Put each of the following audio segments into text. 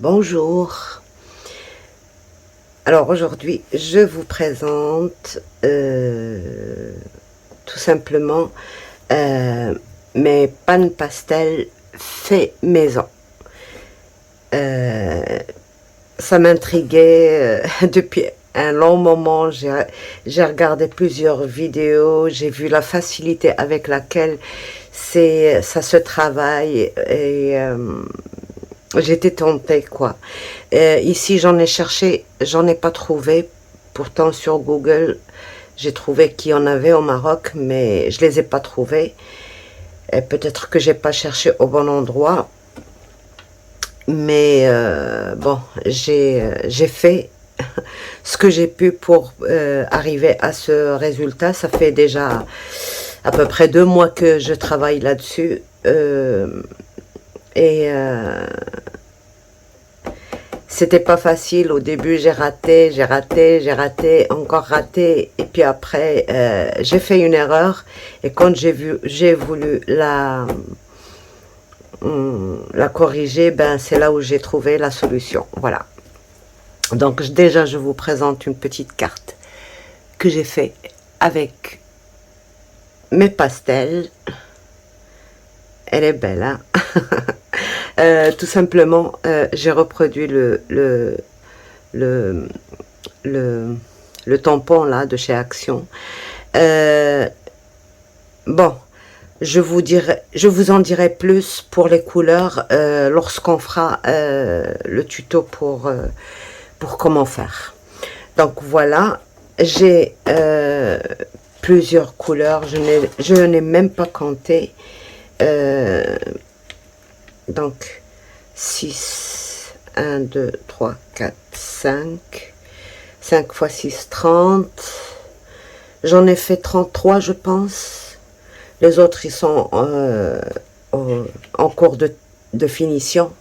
Bonjour. Alors aujourd'hui, je vous présente tout simplement mes pannes pastel fait maison. Euh, Ça m'intriguait depuis un long moment. J'ai regardé plusieurs vidéos, j'ai vu la facilité avec laquelle ça se travaille et j'étais tentée quoi. Ici j'en ai cherché, j'en ai pas trouvé. Pourtant sur Google j'ai trouvé qu'il y en avait au Maroc, mais je les ai pas trouvés. Peut-être que j'ai pas cherché au bon endroit. Mais bon, j'ai fait ce que j'ai pu pour arriver à ce résultat. Ça fait déjà à peu près 2 mois que je travaille là-dessus. Et c'était pas facile. Au début, j'ai encore raté. Et puis après, j'ai fait une erreur. Et quand j'ai voulu la corriger, ben c'est là où j'ai trouvé la solution. Voilà. Donc déjà, je vous présente une petite carte que j'ai fait avec mes pastels. Elle est belle, hein. Tout simplement, j'ai reproduit le, le, le tampon là de chez Action. Bon, je vous en dirai plus pour les couleurs lorsqu'on fera le tuto pour comment faire. Donc voilà, j'ai plusieurs couleurs, je n'ai même pas compté. Donc 6, 1, 2, 3, 4, 5. 5 x 6, 30. J'en ai fait 33, je pense. Les autres, ils sont en cours de finition.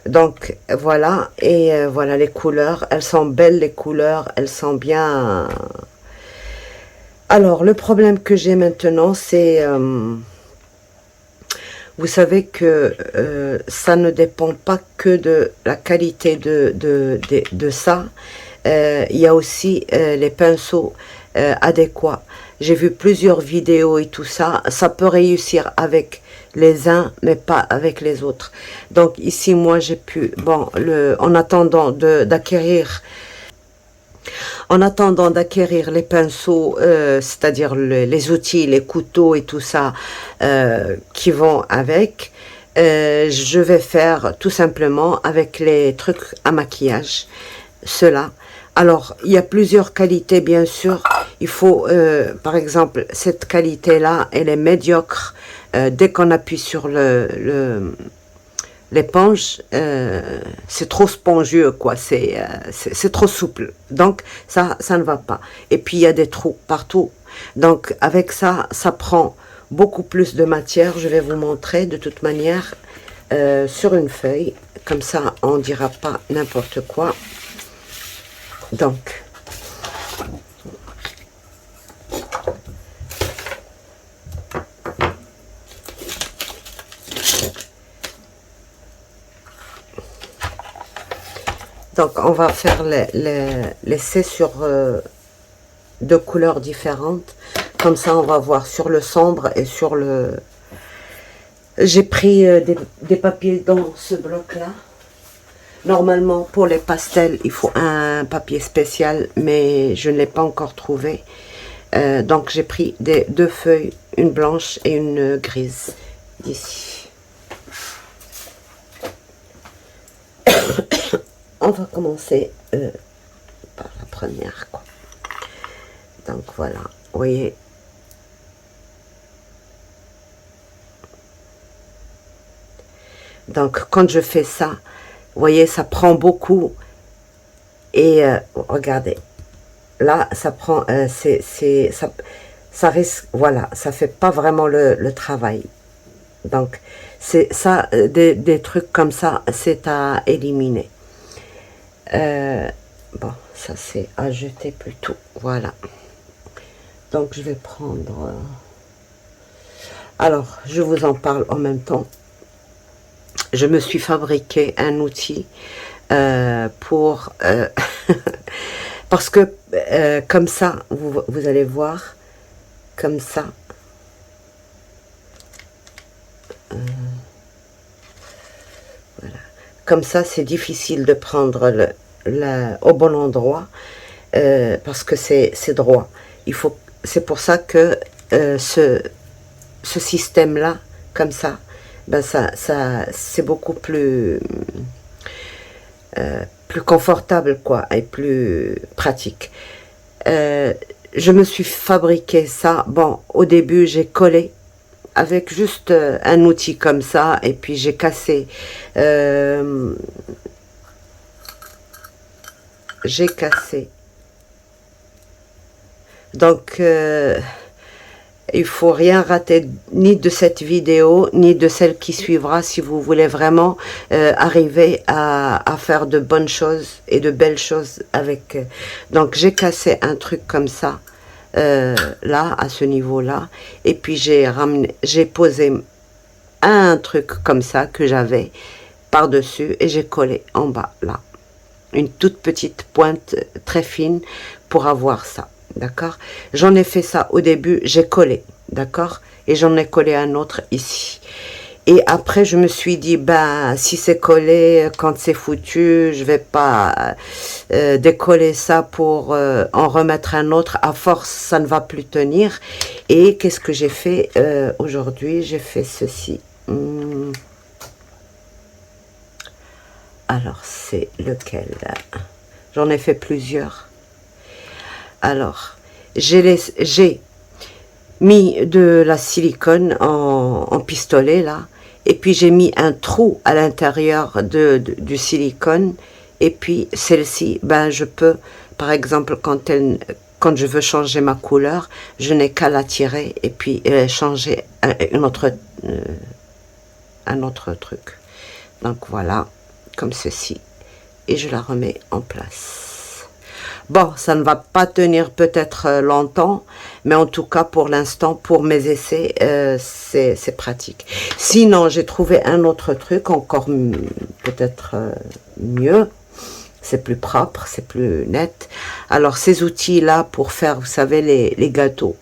Donc voilà, et voilà les couleurs. Elles sont belles, les couleurs, elles sont bien. Alors, le problème que j'ai maintenant, c'est... vous savez que ça ne dépend pas que de la qualité de ça. Il y a aussi les pinceaux adéquats. J'ai vu plusieurs vidéos et tout ça. Ça peut réussir avec les uns, mais pas avec les autres. Donc ici, moi, j'ai pu... Bon, en attendant d'acquérir... En attendant d'acquérir les pinceaux, c'est-à-dire les outils, les couteaux et tout ça qui vont avec, je vais faire tout simplement avec les trucs à maquillage, cela. Alors, il y a plusieurs qualités, bien sûr. Il faut, par exemple, cette qualité-là, elle est médiocre. Dès qu'on appuie sur l'éponge, c'est trop spongieux, quoi. C'est trop souple. Donc, ça ne va pas. Et puis, il y a des trous partout. Donc, avec ça, ça prend beaucoup plus de matière. Je vais vous montrer de toute manière sur une feuille. Comme ça, on ne dira pas n'importe quoi. Donc, on va faire l'essai sur 2 couleurs différentes. Comme ça, on va voir sur le sombre et sur le... J'ai pris des papiers dans ce bloc-là. Normalement, pour les pastels, il faut un papier spécial, mais je ne l'ai pas encore trouvé. Donc, j'ai pris 2 feuilles, une blanche et une grise, d'ici. On va commencer par la première, quoi. Donc, voilà, vous voyez. Donc, quand je fais ça, vous voyez, ça prend beaucoup. Et regardez, là, ça prend, ça risque, voilà, ça fait pas vraiment le travail. Donc, c'est ça, des trucs comme ça, c'est à éliminer. Bon, ça c'est à jeter plutôt, voilà. Donc, je vais prendre... alors, je vous en parle en même temps. je me suis fabriqué un outil pour... parce que comme ça, vous allez voir, comme ça, voilà. Comme ça, c'est difficile de prendre au bon endroit parce que c'est droit. C'est pour ça que ce système-là, comme ça, ben c'est beaucoup plus confortable, quoi, et plus pratique. Je me suis fabriqué ça. Bon, au début, j'ai collé avec juste un outil comme ça, et puis j'ai cassé. J'ai cassé. Donc, il faut rien rater, ni de cette vidéo, ni de celle qui suivra, si vous voulez vraiment arriver à faire de bonnes choses et de belles choses avec. Donc, j'ai cassé un truc comme ça, là, à ce niveau-là, et puis j'ai posé un truc comme ça que j'avais par-dessus, et j'ai collé en bas, là, une toute petite pointe très fine pour avoir ça. D'accord, j'en ai fait ça au début, j'ai collé, d'accord, et j'en ai collé un autre ici. Et après, je me suis dit, ben, si c'est collé, quand c'est foutu, je vais pas décoller ça pour en remettre un autre. À force, ça ne va plus tenir. Et qu'est-ce que j'ai fait aujourd'hui? J'ai fait ceci. Alors, c'est lequel? J'en ai fait plusieurs. Alors, j'ai mis de la silicone en pistolet, là, et puis j'ai mis un trou à l'intérieur du silicone, et puis celle-ci, ben, je peux, par exemple, quand je veux changer ma couleur, je n'ai qu'à la tirer, et puis changer un autre truc. Donc voilà, comme ceci, et je la remets en place. Bon, ça ne va pas tenir peut-être longtemps, mais en tout cas, pour l'instant, pour mes essais, c'est pratique. Sinon, j'ai trouvé un autre truc encore peut-être mieux. C'est plus propre, c'est plus net. Alors, ces outils-là pour faire, vous savez, les gâteaux.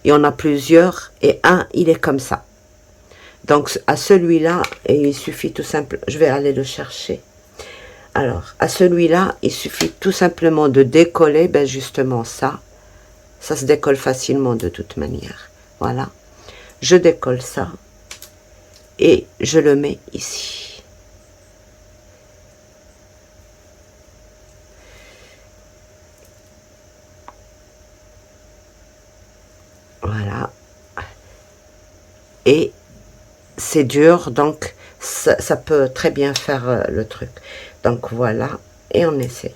Il y en a plusieurs, et un, il est comme ça. Donc, à celui-là, il suffit tout simplement... Je vais aller le chercher. Alors, à celui-là, il suffit tout simplement de décoller, ben justement ça. Ça se décolle facilement de toute manière. Voilà. Je décolle ça. Et je le mets ici. Voilà. Et c'est dur, donc ça peut très bien faire le truc. Donc voilà, et on essaye.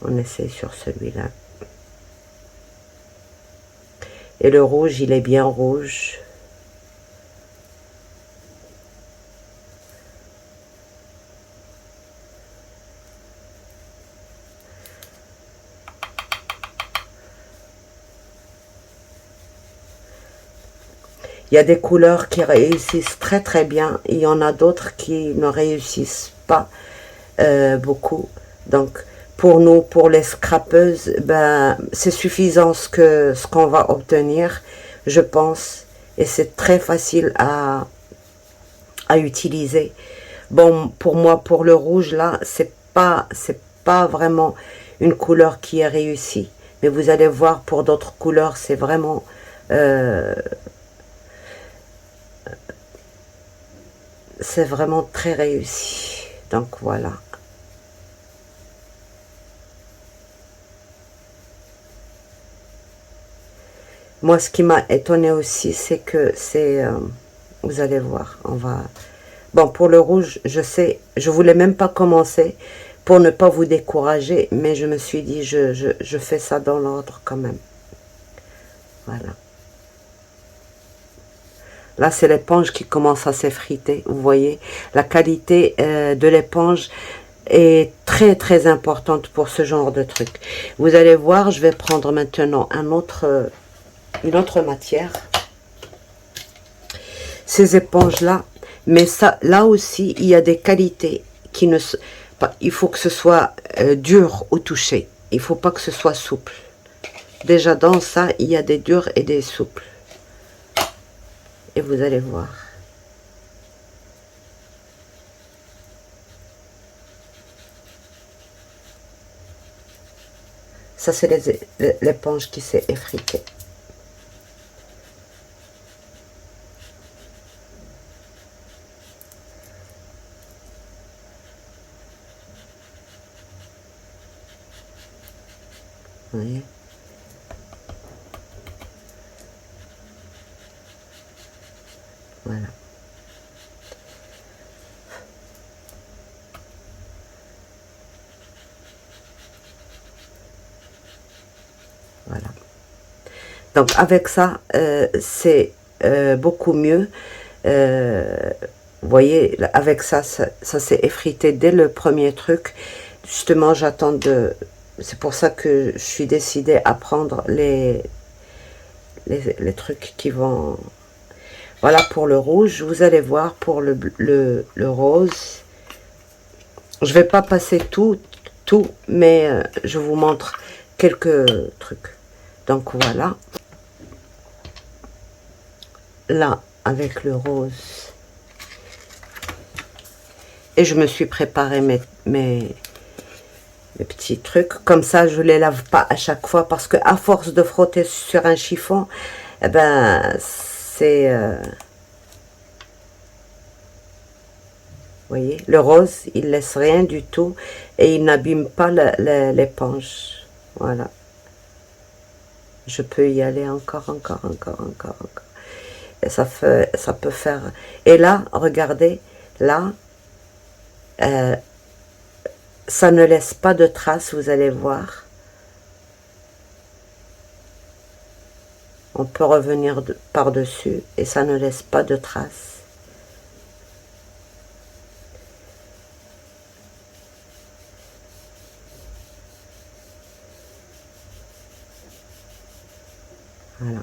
On essaye sur celui-là. Et le rouge, il est bien rouge. Il y a des couleurs qui réussissent très très bien. Il y en a d'autres qui ne réussissent pas beaucoup. Donc, pour nous, pour les scrapeuses, ben, c'est suffisant ce qu'on va obtenir, je pense. Et c'est très facile à utiliser. Bon, pour moi, pour le rouge, là, c'est pas vraiment une couleur qui est réussie. Mais vous allez voir, pour d'autres couleurs, c'est vraiment... c'est vraiment très réussi. Donc voilà. Moi, ce qui m'a étonné aussi, c'est que c'est... vous allez voir, on va... Bon, pour le rouge, je sais, je voulais même pas commencer pour ne pas vous décourager, mais je me suis dit, je fais ça dans l'ordre quand même. Voilà. Là, c'est l'éponge qui commence à s'effriter, vous voyez. La qualité de l'éponge est très très importante pour ce genre de truc. Vous allez voir, je vais prendre maintenant une autre matière. ces éponges-là. Mais ça, là aussi, il y a des qualités qui ne... Il faut que ce soit dur au toucher. Il ne faut pas que ce soit souple. Déjà dans ça, il y a des durs et des souples. Et vous allez voir. Ça, c'est l'éponge qui s'est effritée. Vous voyez? Voilà. Voilà. Donc avec ça, c'est beaucoup mieux. Vous voyez, avec ça, ça s'est effrité dès le premier truc. Justement, j'attends de... C'est pour ça que je suis décidée à prendre les trucs qui vont... Voilà pour le rouge. Vous allez voir pour le rose. Je vais pas passer tout, mais je vous montre quelques trucs. Donc voilà. Là, avec le rose. Et je me suis préparé mes petits trucs. Comme ça, je les lave pas à chaque fois. Parce que à force de frotter sur un chiffon, eh ben, c'est... Vous voyez, le rose, il laisse rien du tout. Et il n'abîme pas l'éponge. Voilà. Je peux y aller encore. Et ça peut faire... Et là, regardez, là, ça ne laisse pas de traces, vous allez voir. On peut revenir par-dessus et ça ne laisse pas de traces. Voilà.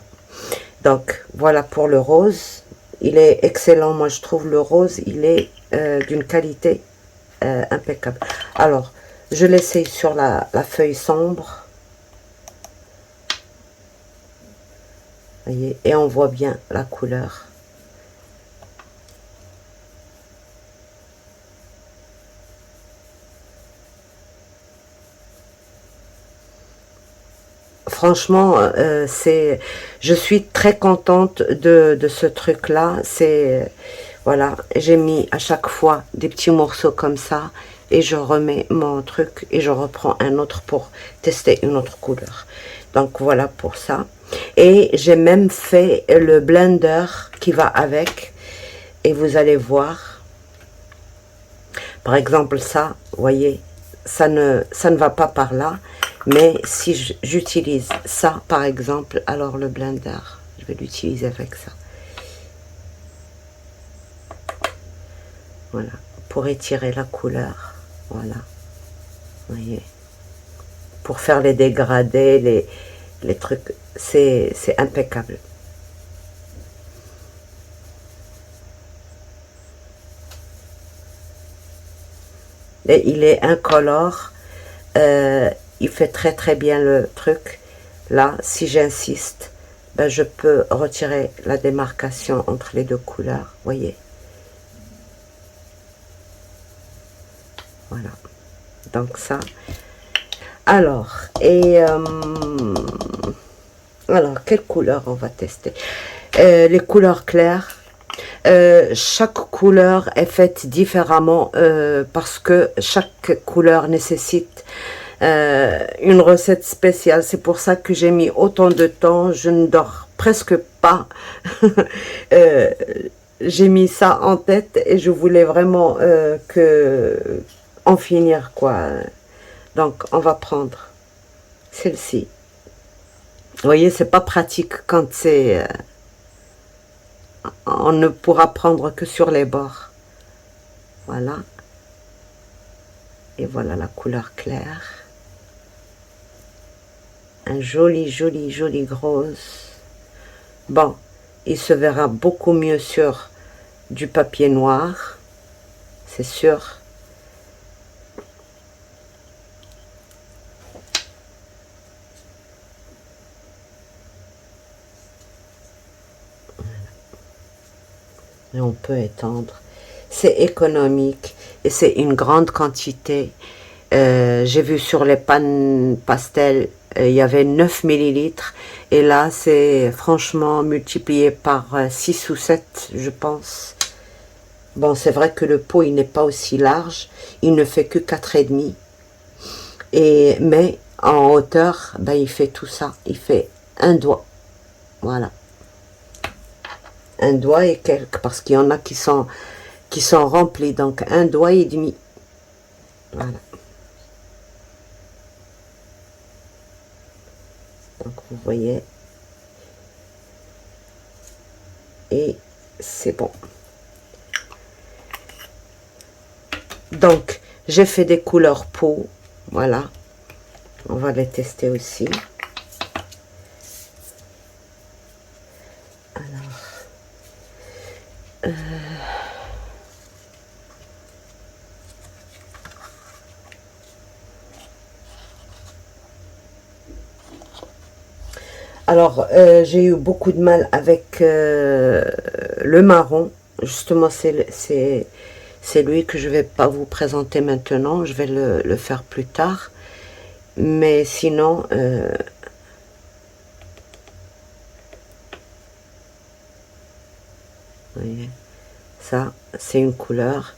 Donc, voilà pour le rose. Il est excellent, moi je trouve le rose, il est d'une qualité impeccable. Alors, je l'essaye sur la feuille sombre. Voyez, et on voit bien la couleur. Franchement, je suis très contente de ce truc-là. C'est, voilà, j'ai mis à chaque fois des petits morceaux comme ça et je remets mon truc et je reprends un autre pour tester une autre couleur. Donc voilà pour ça. Et j'ai même fait le blender qui va avec et vous allez voir. Par exemple ça, vous voyez, ça ne va pas par là. Mais si j'utilise ça, par exemple, alors le blender, je vais l'utiliser avec ça. Voilà, pour étirer la couleur. Voilà, vous voyez. Pour faire les dégradés, les trucs, c'est impeccable. Et il est incolore. Il fait très bien le truc. Là, si j'insiste, ben, je peux retirer la démarcation entre les deux couleurs. Voyez. Voilà. Donc ça. Alors, alors, quelle couleur on va tester? Les couleurs claires. Chaque couleur est faite différemment parce que chaque couleur nécessite une recette spéciale. C'est pour ça que j'ai mis autant de temps. Je ne dors presque pas. J'ai mis ça en tête et je voulais vraiment en finir, quoi. Donc on va prendre celle-ci. Vous voyez, c'est pas pratique quand c'est on ne pourra prendre que sur les bords. Voilà. Et voilà la couleur claire. Un joli rose. Bon, il se verra beaucoup mieux sur du papier noir, c'est sûr. Et on peut étendre. C'est économique et c'est une grande quantité. J'ai vu sur les pannes pastel, il y avait 9 millilitres. Et là, c'est franchement multiplié par 6 ou 7, je pense. Bon, c'est vrai que le pot, il n'est pas aussi large. Il ne fait que 4,5. Mais en hauteur, ben, il fait tout ça. Il fait un doigt. Voilà. Un doigt et quelques. Parce qu'il y en a qui sont remplis. Donc, un doigt et demi. Voilà. Donc, vous voyez. Et c'est bon. Donc, j'ai fait des couleurs peau. Voilà. On va les tester aussi. Alors, j'ai eu beaucoup de mal avec le marron. Justement, c'est lui que je vais pas vous présenter maintenant. Je vais le faire plus tard. Mais sinon, vous voyez, ça, c'est une couleur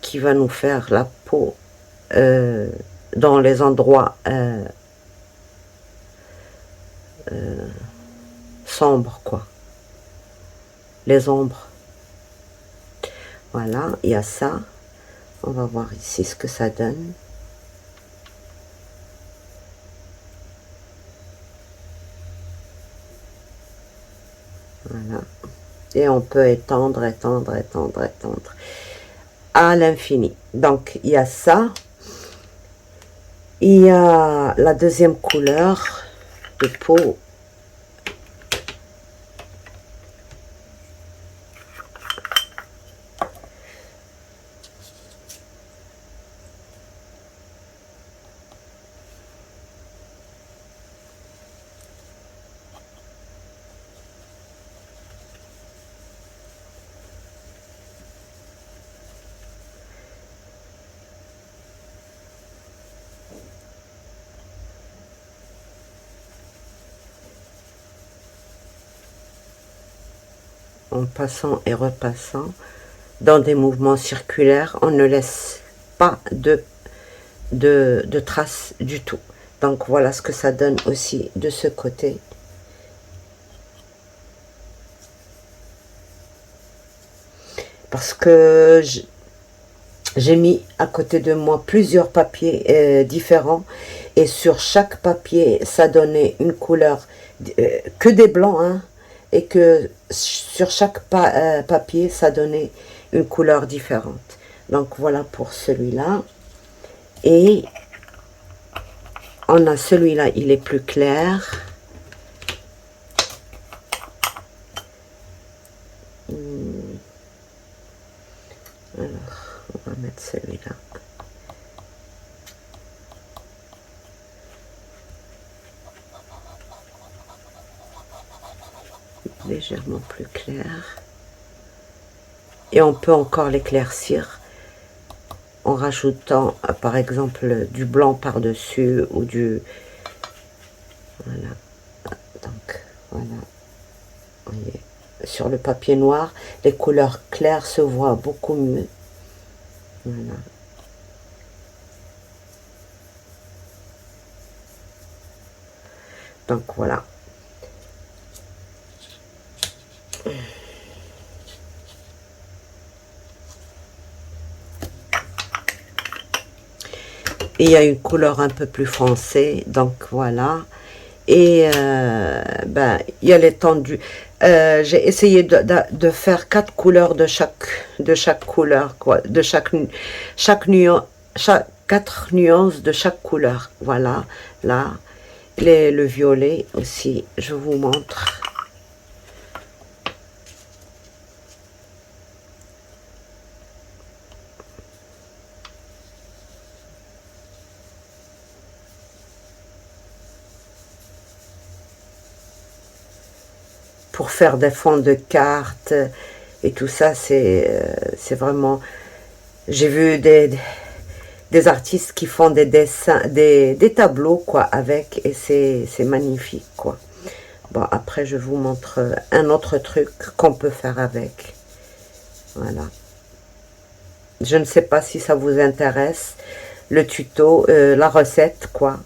qui va nous faire la peau dans les endroits sombres, quoi. Les ombres. Voilà, il y a ça. On va voir ici ce que ça donne. Voilà. Et on peut étendre, étendre, étendre, étendre à l'infini. Donc, il y a ça. Il y a la deuxième couleur de peau. En passant et repassant dans des mouvements circulaires, on ne laisse pas de traces du tout. Donc voilà ce que ça donne aussi de ce côté. Parce que j'ai mis à côté de moi plusieurs papiers différents et sur chaque papier ça donnait une couleur que des blancs, hein, et que sur chaque papier ça donnait une couleur différente. Donc voilà pour celui-là. Et on a celui-là, il est plus clair. Alors, on va mettre celui-là. Légèrement plus clair. Et on peut encore l'éclaircir en rajoutant, par exemple, du blanc par-dessus ou du... Voilà. Donc, voilà. Vous voyez. Sur le papier noir, les couleurs claires se voient beaucoup mieux. Voilà. Donc voilà. Et il y a une couleur un peu plus foncée, donc voilà. Et ben, il y a l'étendue. J'ai essayé de faire 4 couleurs de chaque couleur, quoi, de chaque nuance, 4 nuances de chaque couleur. Voilà, là, le violet aussi, je vous montre. pour faire des fonds de cartes et tout ça, c'est vraiment... J'ai vu des artistes qui font des dessins, des tableaux, quoi, avec, et c'est magnifique, quoi. Bon, après, je vous montre un autre truc qu'on peut faire avec. Voilà. Je ne sais pas si ça vous intéresse, le tuto, la recette, quoi.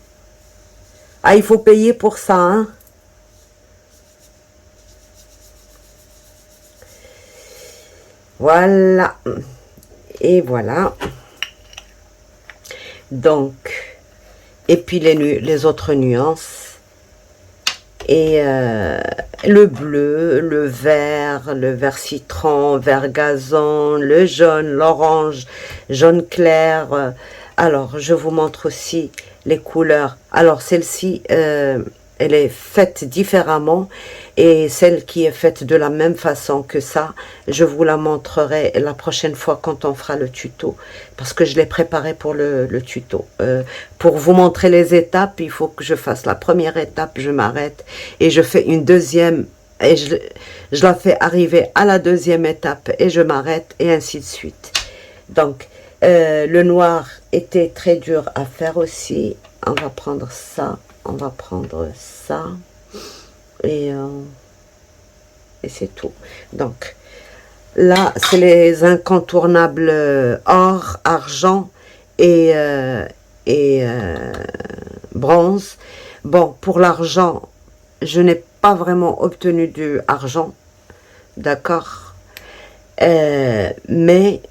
Ah, il faut payer pour ça, hein. Voilà. Et voilà. Donc, et puis les autres nuances. Et le bleu, le vert citron, vert gazon, le jaune, l'orange, jaune clair. Alors, je vous montre aussi les couleurs. Alors, celle-ci, elle est faite différemment. Et celle qui est faite de la même façon que ça, je vous la montrerai la prochaine fois quand on fera le tuto. Parce que je l'ai préparé pour le tuto. Pour vous montrer les étapes, il faut que je fasse la première étape, je m'arrête. Et je fais une deuxième, et je la fais arriver à la deuxième étape, et je m'arrête, et ainsi de suite. Donc, le noir était très dur à faire aussi. On va prendre ça, on va prendre ça. Et c'est tout. Donc, là, c'est les incontournables or, argent et bronze. Bon, pour l'argent, je n'ai pas vraiment obtenu du argent, d'accord, mais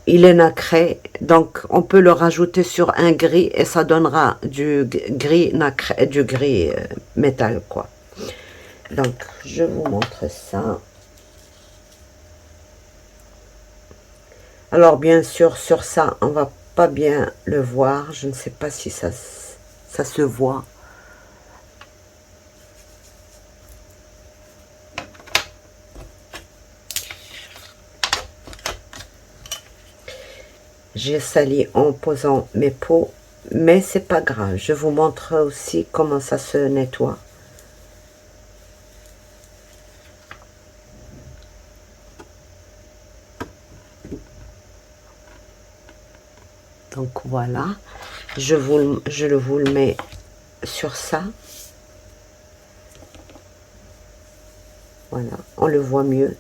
il est nacré, donc on peut le rajouter sur un gris et ça donnera du gris nacré, du gris métal, quoi. Donc, je vous montre ça. Alors, bien sûr, sur ça, on va pas bien le voir. Je ne sais pas si ça se voit. J'ai sali en posant mes pots, mais c'est pas grave. Je vous montre aussi comment ça se nettoie. Donc voilà, je vous le mets sur ça. Voilà, on le voit mieux.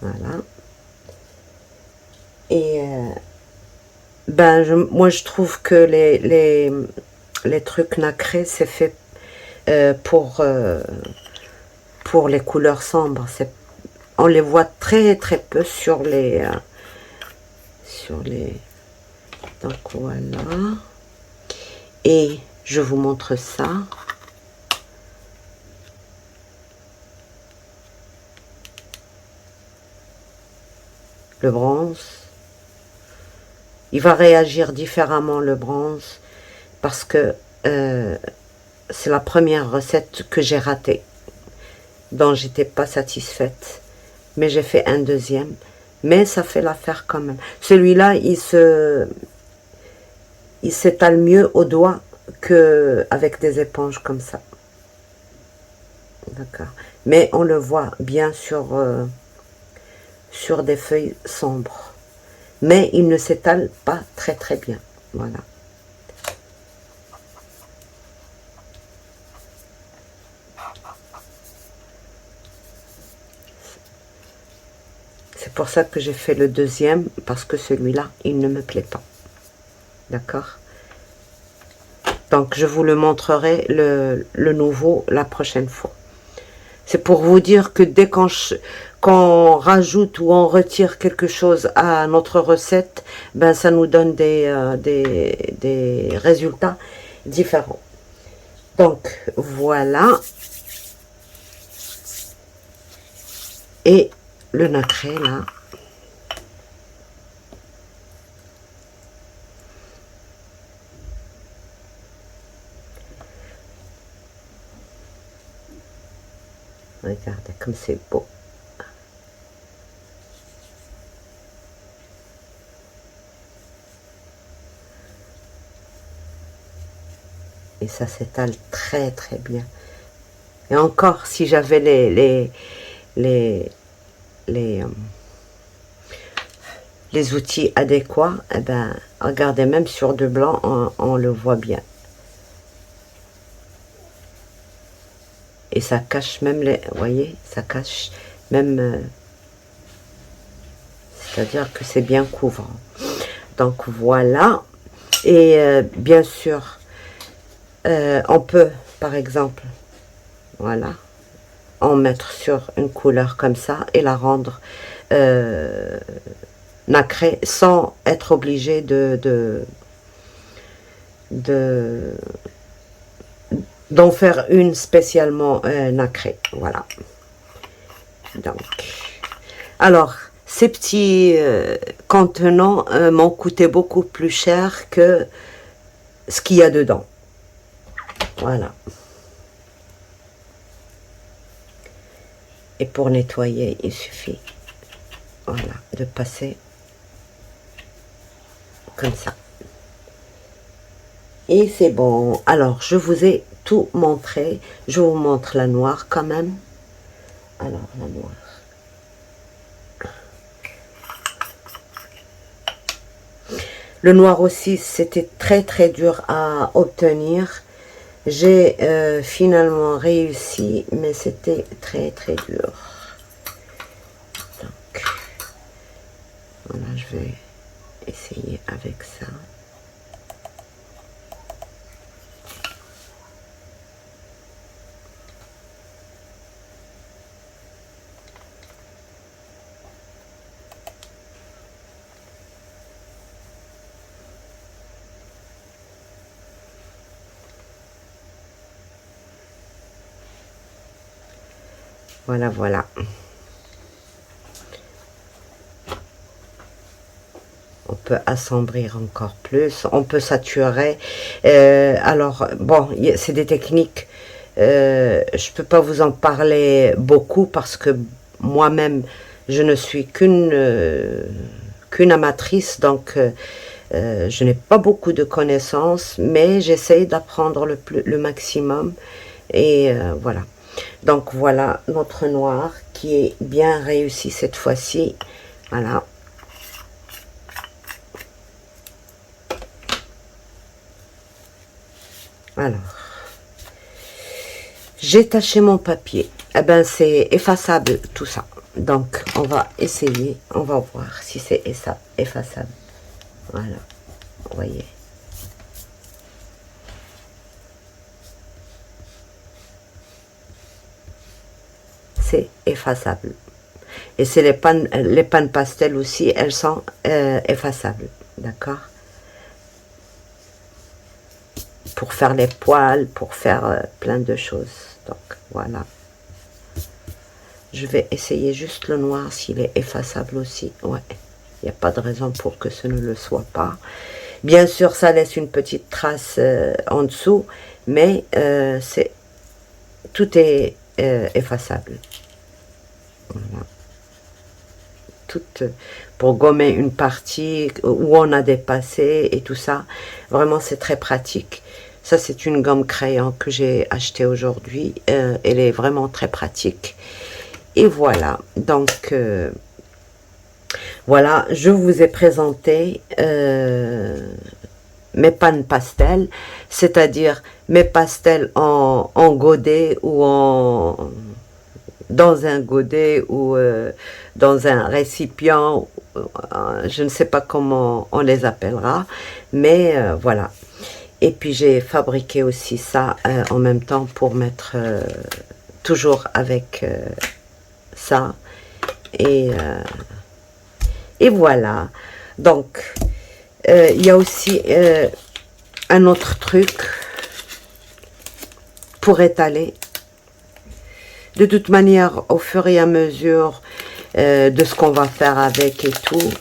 Voilà. Et ben moi je trouve que les trucs nacrés, c'est fait pour les couleurs sombres. On les voit très très peu sur les donc voilà. Et je vous montre ça. Le bronze. Il va réagir différemment, le bronze, parce que c'est la première recette que j'ai ratée, dont j'étais pas satisfaite. Mais j'ai fait un deuxième. Mais ça fait l'affaire quand même. Celui-là, il s'étale mieux au doigt qu'avec des éponges comme ça. D'accord. Mais on le voit bien sur des feuilles sombres. Mais il ne s'étale pas très très bien. Voilà. C'est pour ça que j'ai fait le deuxième, parce que celui-là, il ne me plaît pas. D'accord? Donc, je vous le montrerai, le nouveau, la prochaine fois. C'est pour vous dire que dès qu'on rajoute ou on retire quelque chose à notre recette, ben ça nous donne des résultats différents. Donc, voilà. Et le nacré, là. Regardez comme c'est beau. Et ça s'étale très très bien. Et encore, si j'avais les outils adéquats, eh ben, regardez, même sur du blanc, on le voit bien. Et ça cache même les... Vous voyez, ça cache même... c'est-à-dire que c'est bien couvrant. Donc voilà. Et bien sûr, on peut, par exemple, voilà, en mettre sur une couleur comme ça et la rendre nacrée sans être obligé d'en faire une spécialement nacrée. Voilà. Donc, alors, ces petits contenants m'ont coûté beaucoup plus cher que ce qu'il y a dedans. Voilà. Et pour nettoyer, il suffit, voilà, de passer comme ça. Et c'est bon. Alors, je vous ai tout montré. Je vous montre la noire quand même. Alors, la noire. Le noir aussi, c'était très très dur à obtenir. J'ai finalement réussi, mais c'était très très dur. Donc, voilà, je vais essayer avec ça. Voilà, voilà. On peut assombrir encore plus, on peut saturer. Alors, bon, c'est des techniques, je peux pas vous en parler beaucoup parce que moi-même, je ne suis qu'une amatrice, donc je n'ai pas beaucoup de connaissances, mais j'essaye d'apprendre le maximum. Et voilà. Donc voilà notre noir qui est bien réussi cette fois-ci. Voilà. Alors, j'ai taché mon papier. Eh ben, c'est effaçable tout ça. Donc, on va essayer. On va voir si c'est effaçable. Voilà. Vous voyez. C'est effaçable. Et c'est les pannes pastel aussi, elles sont effaçables. D'accord? Pour faire les poils, pour faire plein de choses. Donc, voilà. Je vais essayer juste le noir s'il est effaçable aussi. Ouais, il n'y a pas de raison pour que ce ne le soit pas. Bien sûr, ça laisse une petite trace en dessous, mais tout est effaçable. Voilà. Tout, pour gommer une partie où on a dépassé et tout ça. Vraiment, c'est très pratique. Ça, c'est une gomme crayon que j'ai achetée aujourd'hui. Elle est vraiment très pratique. Et voilà, donc voilà, je vous ai présenté mes pannes pastel, c'est-à-dire mes pastels en godet ou dans un godet ou dans un récipient, je ne sais pas comment on les appellera, mais voilà. Et puis j'ai fabriqué aussi ça en même temps pour mettre toujours avec ça et voilà. Donc il y a aussi un autre truc pour étaler. De toute manière, au fur et à mesure de ce qu'on va faire avec et tout,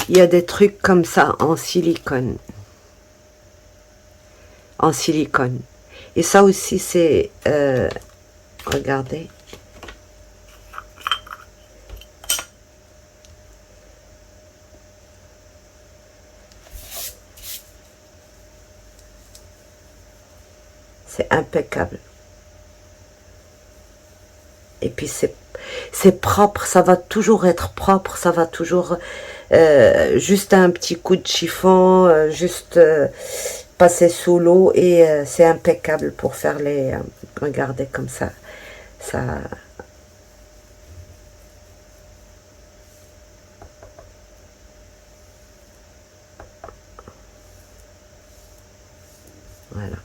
il y a des trucs comme ça en silicone. En silicone. Et ça aussi, c'est... regardez. c'est impeccable. Et puis c'est propre, ça va toujours être propre, ça va toujours juste un petit coup de chiffon, juste passer sous l'eau et c'est impeccable pour faire les... regardez comme ça, voilà,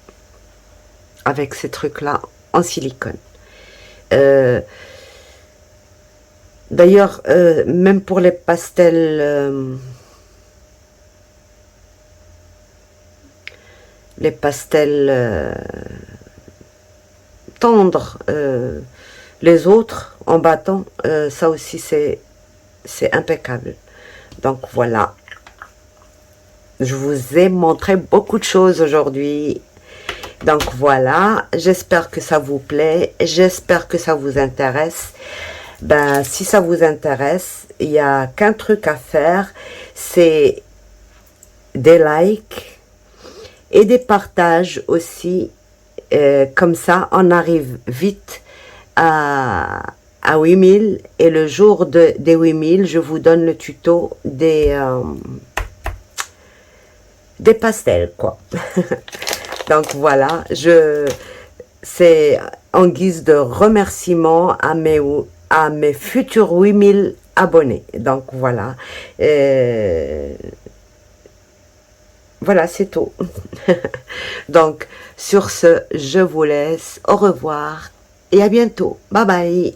avec ces trucs là en silicone. D'ailleurs, même pour les pastels tendres, les autres en bâton, ça aussi c'est impeccable. Donc voilà, je vous ai montré beaucoup de choses aujourd'hui. Donc voilà, j'espère que ça vous plaît, j'espère que ça vous intéresse. Ben, si ça vous intéresse, il n'y a qu'un truc à faire, c'est des likes et des partages aussi. Comme ça, on arrive vite à 8000 et le jour des 8000, je vous donne le tuto des pastels, quoi. Donc voilà, c'est en guise de remerciement à mes futurs 8000 abonnés. Donc voilà. Voilà, c'est tout. Donc, sur ce, je vous laisse. Au revoir et à bientôt. Bye bye.